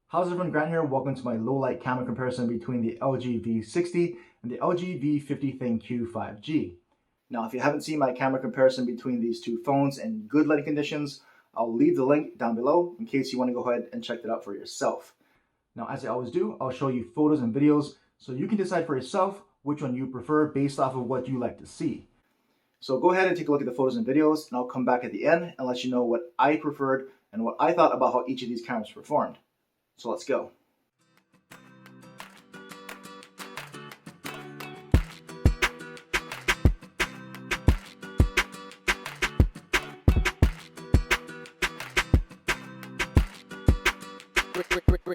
How's everyone? Grant here. Welcome to my low light camera comparison between the LG V60 and the LG V50 ThinQ 5G. Now, if you haven't seen my camera comparison between these two phones in good lighting conditions, I'll leave the link down below in case you want to go ahead and check that out for yourself. Now, as I always do, I'll show you photos and videos so you can decide for yourself which one you prefer based off of what you like to see. So go ahead and take a look at the photos and videos, and I'll come back at the end and let you know what I preferred and what I thought about how each of these cameras performed. So let's go.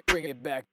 Bring it back.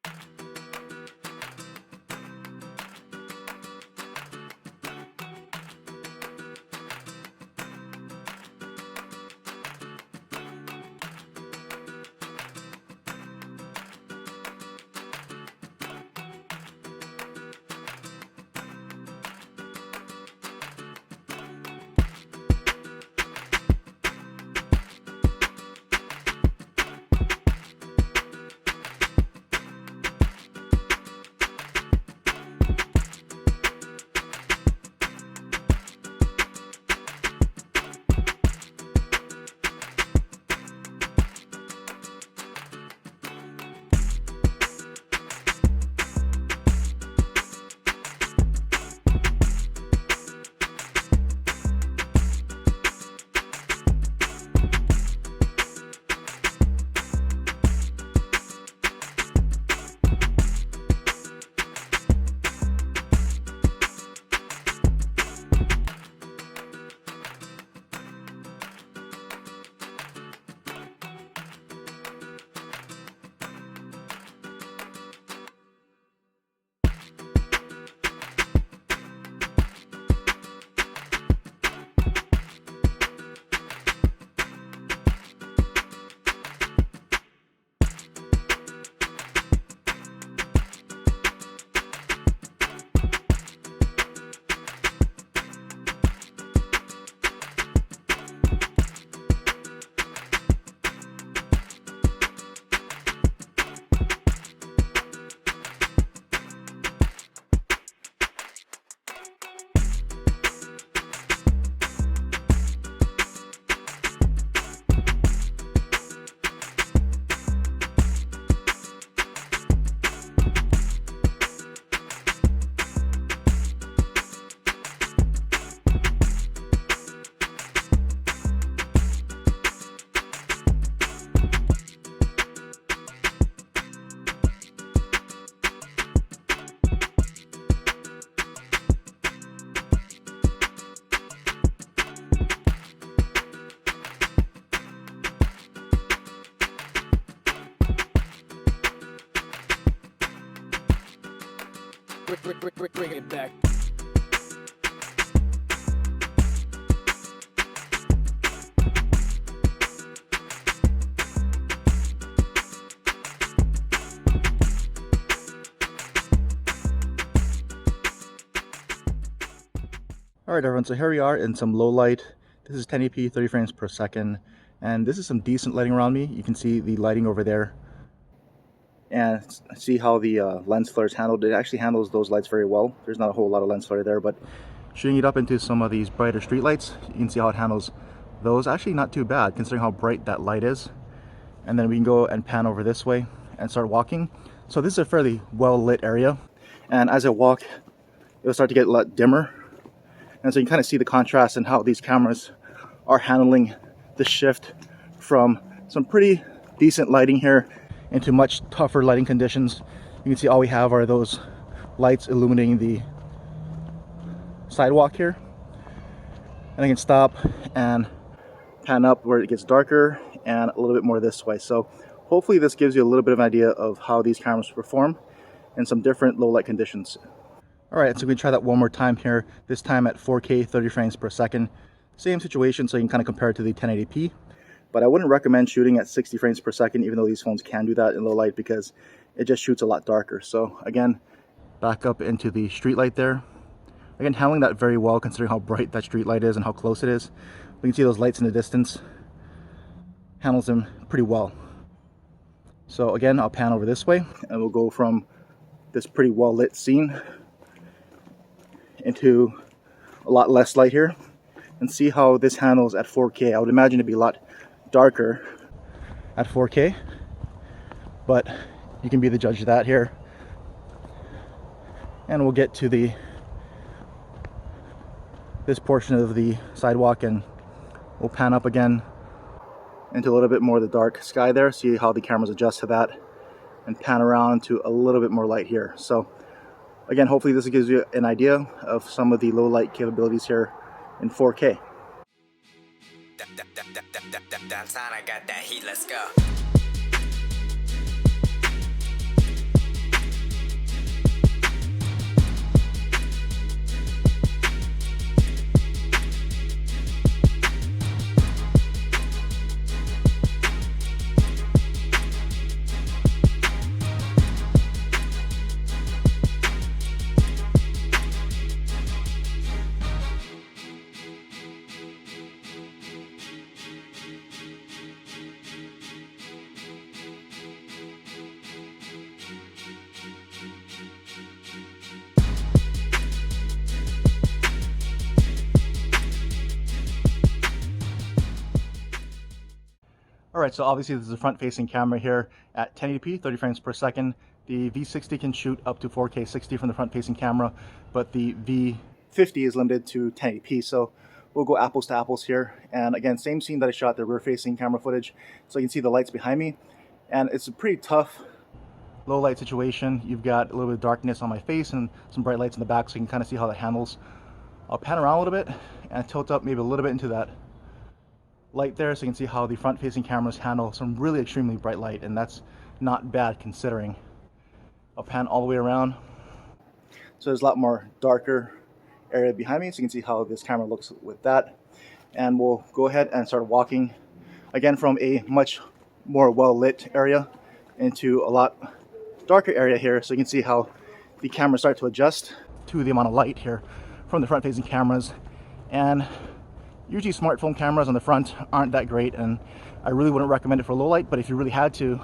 Bring it back. Alright everyone, so here we are in some low light. This is 1080p 30 frames per second, and this is some decent lighting around me. You can see the lighting over there and see how the lens flare is handled. It actually handles those lights very well. There's not a whole lot of lens flare there, but shooting it up into some of these brighter street lights, you can see how it handles those. Actually not too bad considering how bright that light is. And then we can go and pan over this way and start walking. So this is a fairly well lit area, and as I walk it will start to get a lot dimmer, and so you can kind of see the contrast in how these cameras are handling the shift from some pretty decent lighting here into much tougher lighting conditions. You can see all we have are those lights illuminating the sidewalk here. And I can stop and pan up where it gets darker and a little bit more this way. So hopefully this gives you a little bit of an idea of how these cameras perform in some different low light conditions. Alright, so we can try that one more time here, this time at 4K 30 frames per second. Same situation, so you can kind of compare it to the 1080p. But I wouldn't recommend shooting at 60 frames per second, even though these phones can do that in low light, because it just shoots a lot darker. So again, back up into the street light there. Again, handling that very well considering how bright that street light is and how close it is. We can see those lights in the distance. Handles them pretty well. So again, I'll pan over this way and we'll go from this pretty well lit scene into a lot less light here and see how this handles at 4K. I would imagine it'd be a lot darker at 4K, but you can be the judge of that here. And we'll get to this portion of the sidewalk and we'll pan up again into a little bit more of the dark sky there, see how the cameras adjust to that, and pan around to a little bit more light here. So again, hopefully this gives you an idea of some of the low light capabilities here in 4K. Downtown, I got that heat, let's go. Alright, so obviously this is a front-facing camera here at 1080p, 30 frames per second. The V60 can shoot up to 4K 60 from the front-facing camera, but the V50 is limited to 1080p, so we'll go apples to apples here. And again, same scene that I shot, the rear-facing camera footage, so you can see the lights behind me. And it's a pretty tough low-light situation. You've got a little bit of darkness on my face and some bright lights in the back, so you can kind of see how that handles. I'll pan around a little bit and tilt up maybe a little bit into that light there, so you can see how the front-facing cameras handle some really extremely bright light, and that's not bad considering. I'll pan all the way around, so there's a lot more darker area behind me, so you can see how this camera looks with that. And we'll go ahead and start walking again from a much more well-lit area into a lot darker area here, so you can see how the cameras start to adjust to the amount of light here from the front-facing cameras. And usually smartphone cameras on the front aren't that great, and I really wouldn't recommend it for low light, but if you really had to,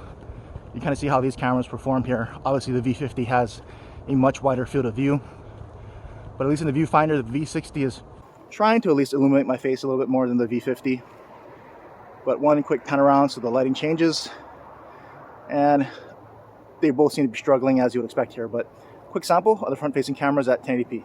you kind of see how these cameras perform here. Obviously the V50 has a much wider field of view, but at least in the viewfinder, the V60 is trying to at least illuminate my face a little bit more than the V50. But one quick pan around so the lighting changes, and they both seem to be struggling as you would expect here, but quick sample of the front-facing cameras at 1080p.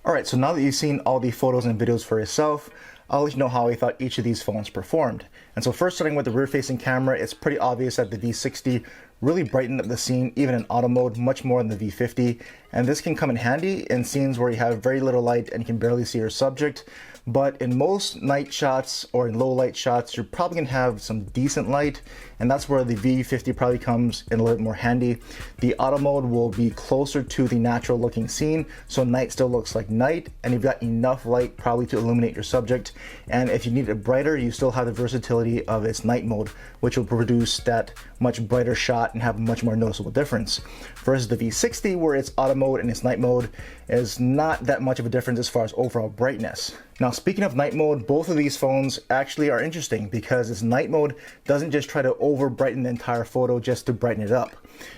Alright, so now that you've seen all the photos and videos for yourself, I'll let you know how I thought each of these phones performed. And so first, starting with the rear-facing camera, it's pretty obvious that the V60 really brightened up the scene, even in auto mode, much more than the V50. And this can come in handy in scenes where you have very little light and you can barely see your subject. But in most night shots or in low light shots, you're probably going to have some decent light, and that's where the V50 probably comes in a little bit more handy. The auto mode will be closer to the natural looking scene, so night still looks like night, and you've got enough light probably to illuminate your subject. And if you need it brighter, you still have the versatility of its night mode, which will produce that much brighter shot and have a much more noticeable difference. Versus the V60, where its auto mode and its night mode is not that much of a difference as far as overall brightness. Now, speaking of night mode, both of these phones actually are interesting because its night mode doesn't just try to over brighten the entire photo just to brighten it up.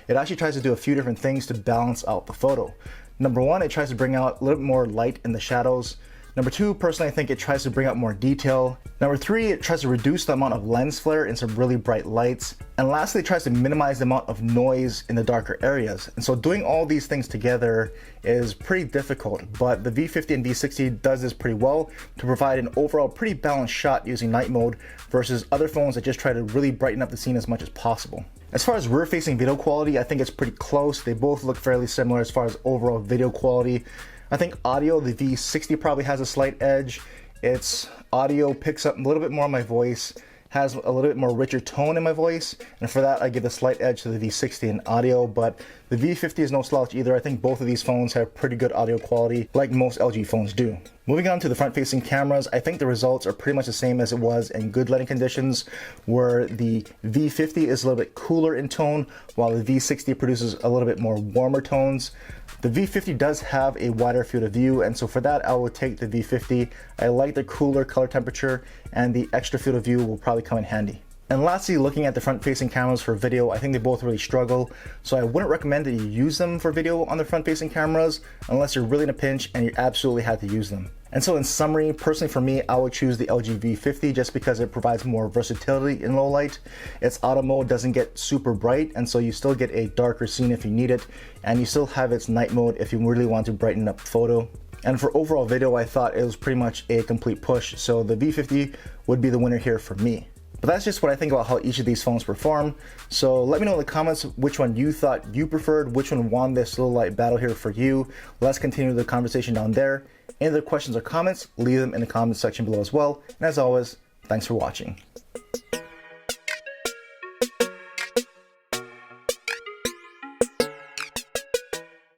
It actually tries to do a few different things to balance out the photo. Number one, it tries to bring out a little bit more light in the shadows. Number two, personally, I think it tries to bring out more detail. Number three, it tries to reduce the amount of lens flare in some really bright lights. And lastly, it tries to minimize the amount of noise in the darker areas. And so doing all these things together is pretty difficult, but the V50 and V60 does this pretty well to provide an overall pretty balanced shot using night mode versus other phones that just try to really brighten up the scene as much as possible. As far as rear-facing video quality, I think it's pretty close. They both look fairly similar as far as overall video quality. I think audio, the V60 probably has a slight edge. Its audio picks up a little bit more of my voice, has a little bit more richer tone in my voice, and for that I give a slight edge to the V60 in audio, but the V50 is no slouch either. I think both of these phones have pretty good audio quality, like most LG phones do. Moving on to the front-facing cameras, I think the results are pretty much the same as it was in good lighting conditions, where the V50 is a little bit cooler in tone, while the V60 produces a little bit more warmer tones. The V50 does have a wider field of view, and so for that I will take the V50. I like the cooler color temperature, and the extra field of view will probably come in handy. And lastly, looking at the front-facing cameras for video, I think they both really struggle, so I wouldn't recommend that you use them for video on the front-facing cameras unless you're really in a pinch and you absolutely have to use them. And so in summary, personally for me, I would choose the LG V50 just because it provides more versatility in low light. Its auto mode doesn't get super bright, and so you still get a darker scene if you need it, and you still have its night mode if you really want to brighten up the photo. And for overall video, I thought it was pretty much a complete push, so the V50 would be the winner here for me. But that's just what I think about how each of these phones perform. So let me know in the comments which one you thought you preferred, which one won this low light battle here for you. Let's continue the conversation down there. Any other questions or comments, leave them in the comments section below as well. And as always, thanks for watching.